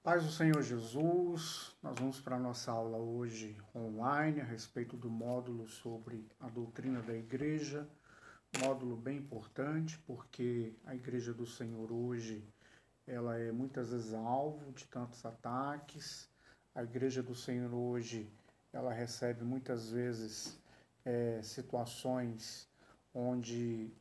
Paz do Senhor Jesus, nós vamos para a nossa aula hoje online a respeito do módulo sobre a doutrina da igreja, módulo bem importante porque a igreja do Senhor hoje ela é muitas vezes alvo de tantos ataques, a igreja do Senhor hoje ela recebe muitas vezes situações onde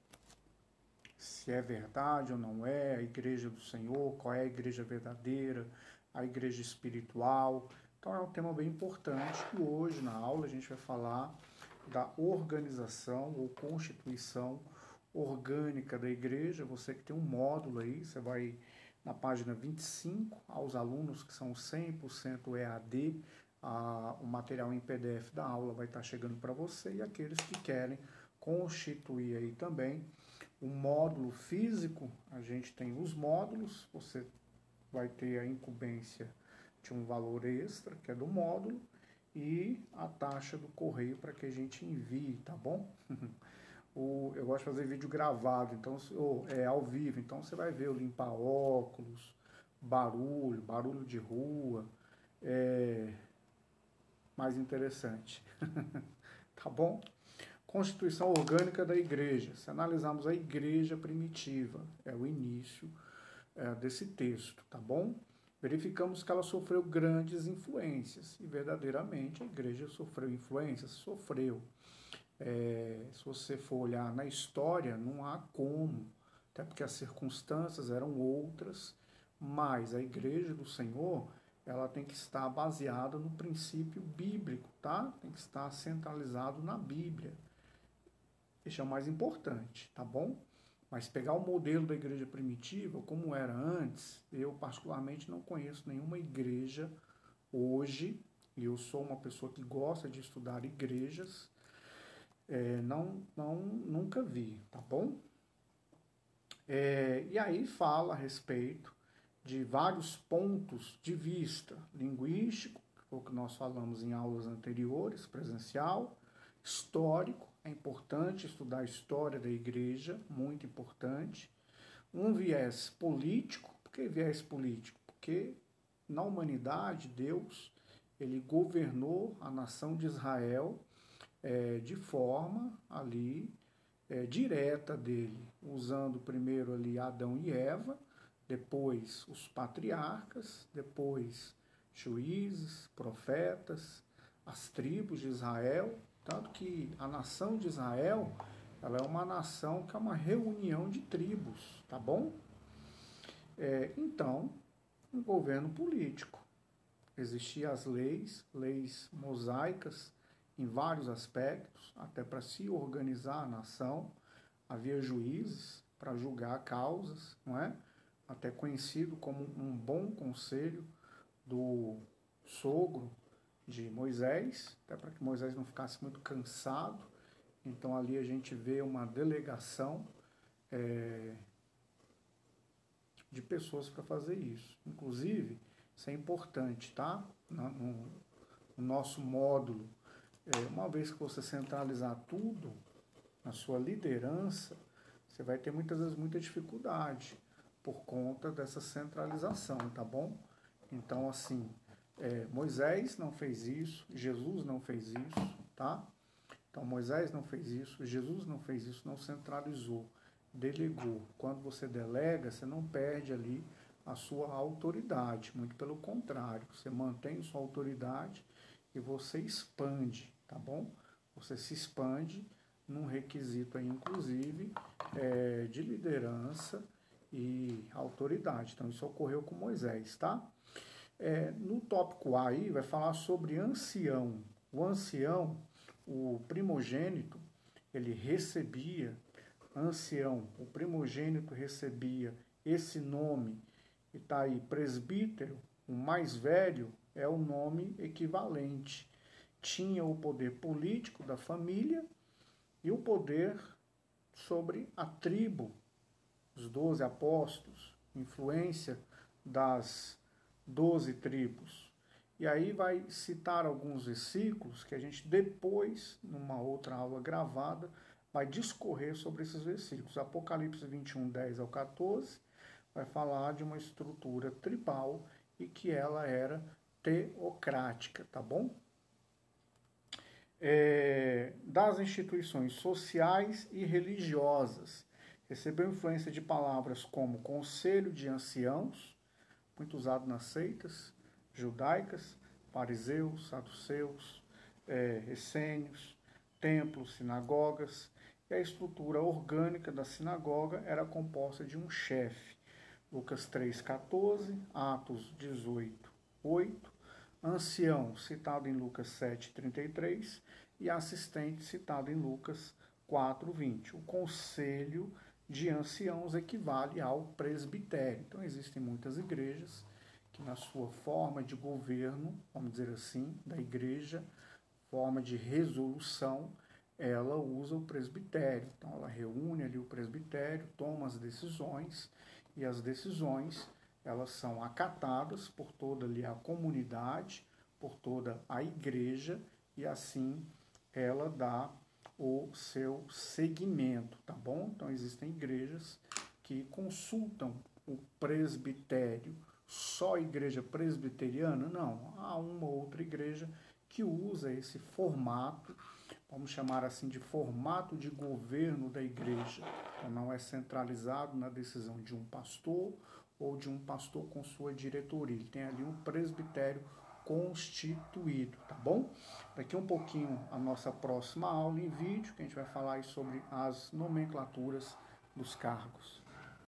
se é verdade ou não é a igreja do Senhor, qual é a igreja verdadeira, a igreja espiritual. Então é um tema bem importante e hoje na aula a gente vai falar da organização ou constituição orgânica da igreja. Você que tem um módulo aí, você vai na página 25, aos alunos que são 100% EAD, o material em PDF da aula vai estar chegando para você e aqueles que querem constituir aí também o módulo físico, a gente tem os módulos, você vai ter a incumbência de um valor extra, que é do módulo, e a taxa do correio para que a gente envie, tá bom? Eu gosto de fazer vídeo gravado, então, ao vivo, então você vai ver eu limpar óculos, barulho de rua, mais interessante, tá bom? Constituição orgânica da igreja. Se analisarmos a igreja primitiva, é o início desse texto, tá bom? Verificamos que ela sofreu grandes influências, e verdadeiramente a igreja sofreu influências, sofreu. Se você for olhar na história, não há como, até porque as circunstâncias eram outras, mas a igreja do Senhor, ela tem que estar baseada no princípio bíblico, tá? Tem que estar centralizado na Bíblia. Isso é o mais importante, tá bom? Mas pegar o modelo da igreja primitiva, como era antes, eu particularmente não conheço nenhuma igreja hoje, e eu sou uma pessoa que gosta de estudar igrejas, nunca vi, tá bom? E aí fala a respeito de vários pontos de vista linguístico, que foi o que nós falamos em aulas anteriores, presencial, histórico, é importante estudar a história da igreja, muito importante. Um viés político, por que viés político? Porque na humanidade, Deus, ele governou a nação de Israel de forma ali direta dele, usando primeiro ali Adão e Eva, depois os patriarcas, depois juízes, profetas, as tribos de Israel, tanto que a nação de Israel, ela é uma nação que é uma reunião de tribos, tá bom? Então, um governo político. Existiam as leis mosaicas em vários aspectos, até para se organizar a nação. Havia juízes para julgar causas, não é? Até conhecido como um bom conselho do sogro de Moisés, até para que Moisés não ficasse muito cansado. Então ali a gente vê uma delegação de pessoas para fazer isso. Inclusive, isso é importante, tá? No nosso módulo, uma vez que você centralizar tudo na sua liderança, você vai ter muitas vezes muita dificuldade por conta dessa centralização, tá bom? Então, assim, Moisés não fez isso, Jesus não fez isso, tá? Então, Moisés não fez isso, Jesus não fez isso, não centralizou, delegou. Quando você delega, você não perde ali a sua autoridade, muito pelo contrário, você mantém sua autoridade e você expande, tá bom? Você se expande num requisito aí, inclusive, de liderança e autoridade. Então, isso ocorreu com Moisés, tá? No tópico A aí, vai falar sobre ancião. O ancião, o primogênito, ele recebia, ancião, o primogênito recebia esse nome, e está aí, presbítero, o mais velho, é o nome equivalente. Tinha o poder político da família e o poder sobre a tribo, os 12 apóstolos, influência das 12 tribos. E aí vai citar alguns versículos que a gente depois, numa outra aula gravada, vai discorrer sobre esses versículos. Apocalipse 21, 10 ao 14, vai falar de uma estrutura tribal e que ela era teocrática, tá bom? Das instituições sociais e religiosas. Recebeu influência de palavras como conselho de anciãos, muito usado nas seitas judaicas, fariseus, saduceus, essênios, templos, sinagogas, e a estrutura orgânica da sinagoga era composta de um chefe. Lucas 3,14, Atos 18:8, ancião, citado em Lucas 7,33, e assistente, citado em Lucas 4,20. O conselho de anciãos equivale ao presbitério. Então, existem muitas igrejas que, na sua forma de governo, vamos dizer assim, da igreja, forma de resolução, ela usa o presbitério. Então, ela reúne ali o presbitério, toma as decisões, e as decisões, elas são acatadas por toda ali a comunidade, por toda a igreja, e assim ela dá o seu seguimento, tá bom? Então, existem igrejas que consultam o presbitério. Só a igreja presbiteriana? Não. Há uma outra igreja que usa esse formato, vamos chamar assim de formato de governo da igreja. Então, não é centralizado na decisão de um pastor ou de um pastor com sua diretoria. Ele tem ali um presbitério constituído, tá bom? Daqui um pouquinho a nossa próxima aula em vídeo, que a gente vai falar aí sobre as nomenclaturas dos cargos.